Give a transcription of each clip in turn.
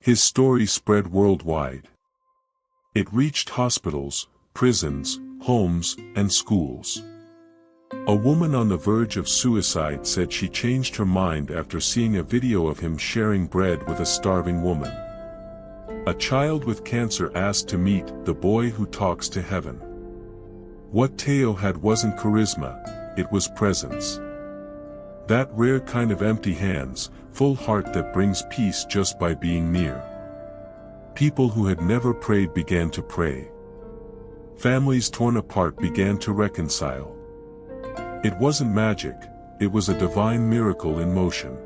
His story spread worldwide. It reached hospitals, prisons, homes, and schools. A woman on the verge of suicide said she changed her mind after seeing a video of him sharing bread with a starving woman. A child with cancer asked to meet the boy who talks to heaven. What Teo had wasn't charisma, it was presence. That rare kind of empty hands, full heart that brings peace just by being near. People who had never prayed began to pray. Families torn apart began to reconcile. It wasn't magic, it was a divine miracle in motion.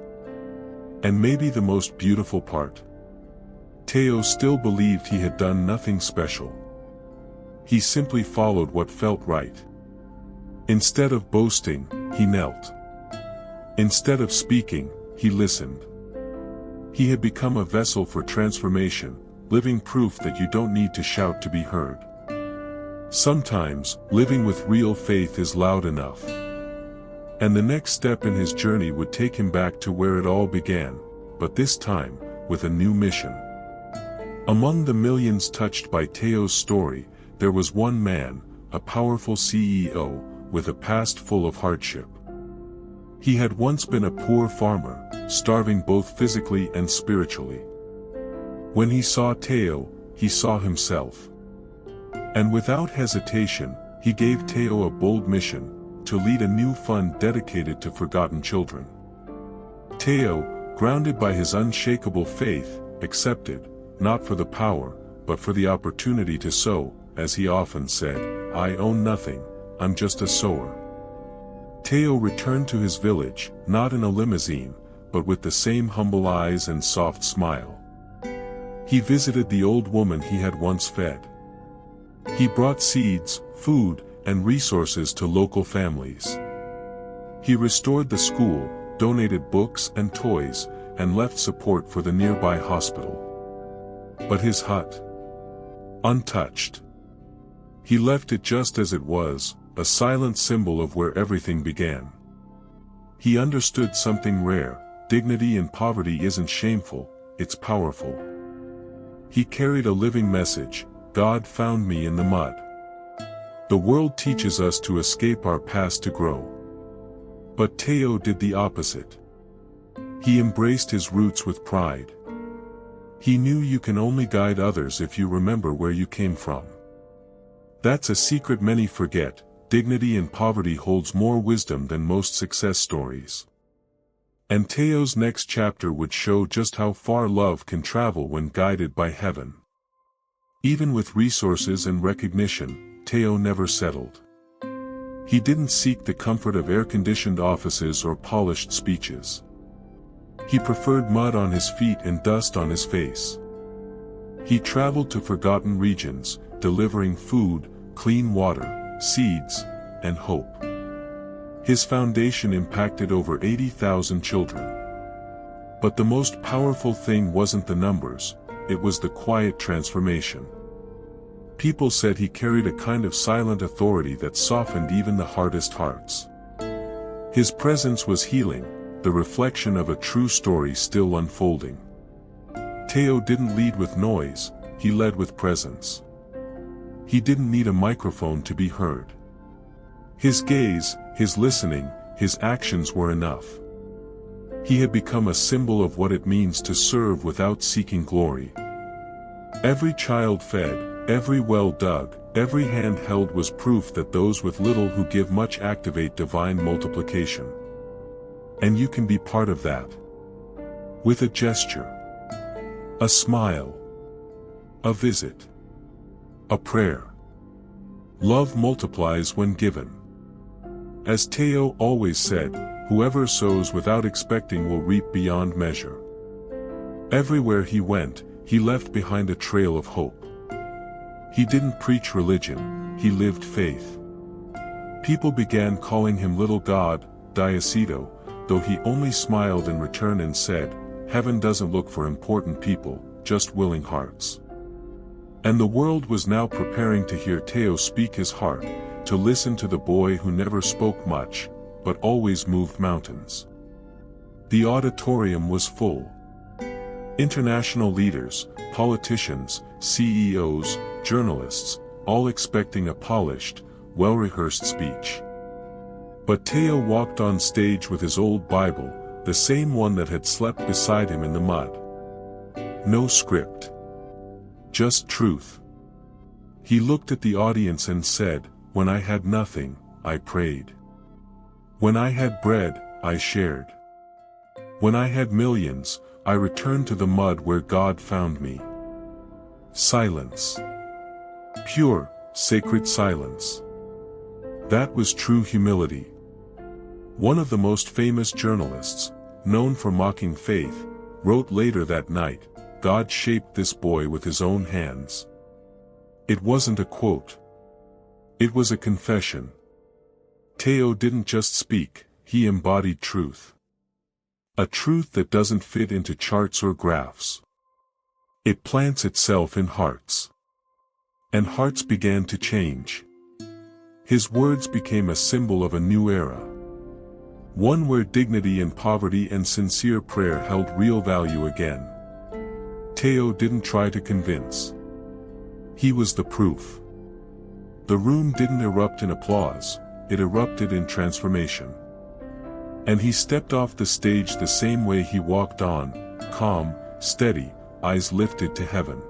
And maybe the most beautiful part. Teo still believed he had done nothing special. He simply followed what felt right. Instead of boasting, he knelt. Instead of speaking, he listened. He had become a vessel for transformation, living proof that you don't need to shout to be heard. Sometimes, living with real faith is loud enough. And the next step in his journey would take him back to where it all began, but this time, with a new mission. Among the millions touched by Teo's story, there was one man, a powerful CEO, with a past full of hardship. He had once been a poor farmer, starving both physically and spiritually. When he saw Teo, he saw himself. And without hesitation, he gave Teo a bold mission, to lead a new fund dedicated to forgotten children. Teo, grounded by his unshakable faith, accepted, not for the power, but for the opportunity to sow, as he often said, "I own nothing, I'm just a sower." Teo returned to his village, not in a limousine, but with the same humble eyes and soft smile. He visited the old woman he had once fed. He brought seeds, food, and resources to local families. He restored the school, donated books and toys, and left support for the nearby hospital. But his hut? Untouched. He left it just as it was, a silent symbol of where everything began. He understood something rare: dignity in poverty isn't shameful, it's powerful. He carried a living message: God found me in the mud. The world teaches us to escape our past to grow. But Teo did the opposite. He embraced his roots with pride. He knew you can only guide others if you remember where you came from. That's a secret many forget: dignity in poverty holds more wisdom than most success stories. And Teo's next chapter would show just how far love can travel when guided by heaven. Even with resources and recognition, Teo never settled. He didn't seek the comfort of air-conditioned offices or polished speeches. He preferred mud on his feet and dust on his face. He traveled to forgotten regions, delivering food, clean water, seeds, and hope. His foundation impacted over 80,000 children. But the most powerful thing wasn't the numbers, it was the quiet transformation. People said he carried a kind of silent authority that softened even the hardest hearts. His presence was healing, the reflection of a true story still unfolding. Teo didn't lead with noise, he led with presence. He didn't need a microphone to be heard. His gaze, his listening, his actions were enough. He had become a symbol of what it means to serve without seeking glory. Every child fed, every well dug, every hand held was proof that those with little who give much activate divine multiplication. And you can be part of that. With a gesture, a smile, a visit, a prayer. Love multiplies when given. As Teo always said, whoever sows without expecting will reap beyond measure. Everywhere he went, he left behind a trail of hope. He didn't preach religion, he lived faith. People began calling him Little God, Diosito, though he only smiled in return and said, "Heaven doesn't look for important people, just willing hearts." And the world was now preparing to hear Teo speak his heart, to listen to the boy who never spoke much, but always moved mountains. The auditorium was full. International leaders, politicians, CEOs, journalists, all expecting a polished, well-rehearsed speech. But Teo walked on stage with his old Bible, the same one that had slept beside him in the mud. No script. Just truth. He looked at the audience and said, "When I had nothing, I prayed. When I had bread, I shared. When I had millions, I returned to the mud where God found me." Silence. Pure, sacred silence. That was true humility. One of the most famous journalists, known for mocking faith, wrote later that night, "God shaped this boy with his own hands." It wasn't a quote. It was a confession. Teo didn't just speak, he embodied truth. A truth that doesn't fit into charts or graphs. It plants itself in hearts. And hearts began to change. His words became a symbol of a new era. One where dignity in poverty and sincere prayer held real value again. Teo didn't try to convince. He was the proof. The room didn't erupt in applause, it erupted in transformation. And he stepped off the stage the same way he walked on, calm, steady, eyes lifted to heaven.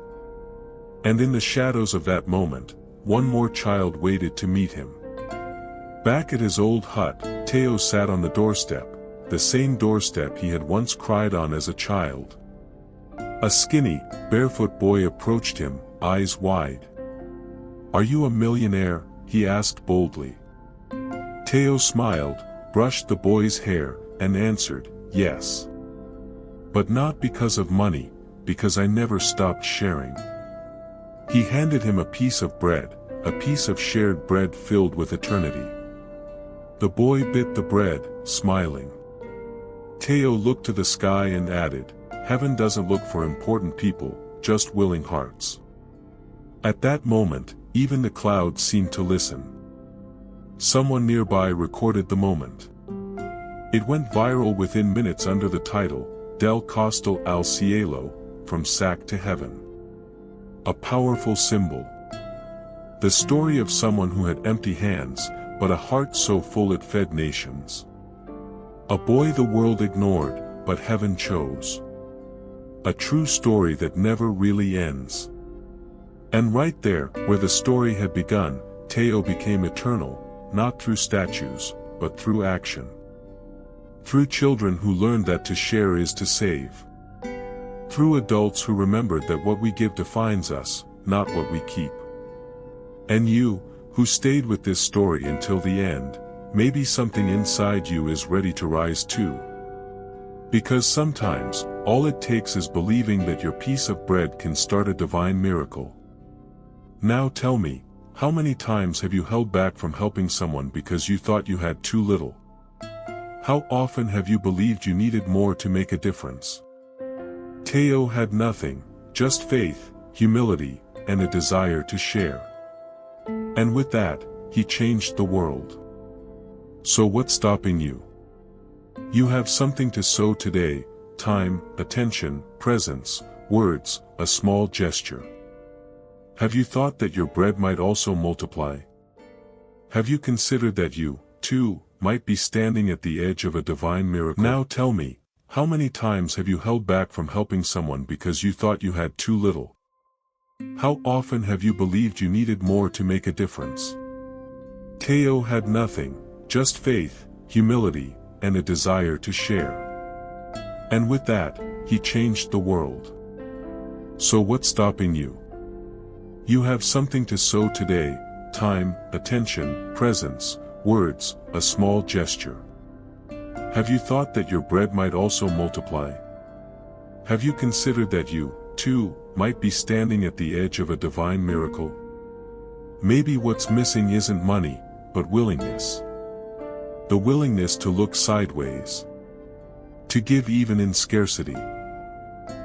And in the shadows of that moment, one more child waited to meet him. Back at his old hut, Teo sat on the doorstep, the same doorstep he had once cried on as a child. A skinny, barefoot boy approached him, eyes wide. "Are you a millionaire?" he asked boldly. Teo smiled, brushed the boy's hair, and answered, "Yes. But not because of money, because I never stopped sharing." He handed him a piece of bread, a piece of shared bread filled with eternity. The boy bit the bread, smiling. Teo looked to the sky and added, "Heaven doesn't look for important people, just willing hearts." At that moment, even the clouds seemed to listen. Someone nearby recorded the moment. It went viral within minutes under the title, "Del Costal al Cielo, From Sack to Heaven." A powerful symbol. The story of someone who had empty hands, but a heart so full it fed nations. A boy the world ignored, but heaven chose. A true story that never really ends. And right there, where the story had begun, Teo became eternal, not through statues, but through action. Through children who learned that to share is to save. Through adults who remembered that what we give defines us, not what we keep. And you, who stayed with this story until the end, maybe something inside you is ready to rise too. Because sometimes, all it takes is believing that your piece of bread can start a divine miracle. Now tell me, how many times have you held back from helping someone because you thought you had too little? How often have you believed you needed more to make a difference? Teo had nothing, just faith, humility, and a desire to share. And with that, he changed the world. So what's stopping you? You have something to sow today: time, attention, presence, words, a small gesture. Have you thought that your bread might also multiply? Have you considered that you, too, might be standing at the edge of a divine miracle? Now tell me, how many times have you held back from helping someone because you thought you had too little? How often have you believed you needed more to make a difference? Teo had nothing, just faith, humility, and a desire to share. And with that, he changed the world. So what's stopping you? You have something to sow today: time, attention, presence, words, a small gesture. Have you thought that your bread might also multiply? Have you considered that you, too, might be standing at the edge of a divine miracle? Maybe what's missing isn't money, but willingness. The willingness to look sideways. To give even in scarcity.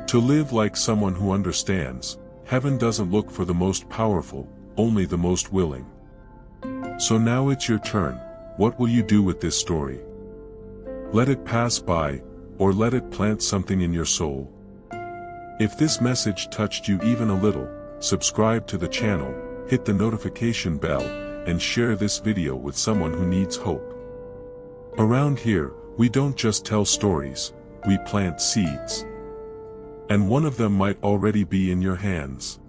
To live like someone who understands, heaven doesn't look for the most powerful, only the most willing. So now it's your turn. What will you do with this story? Let it pass by, or let it plant something in your soul. If this message touched you even a little, subscribe to the channel, hit the notification bell, and share this video with someone who needs hope. Around here, we don't just tell stories, we plant seeds. And one of them might already be in your hands.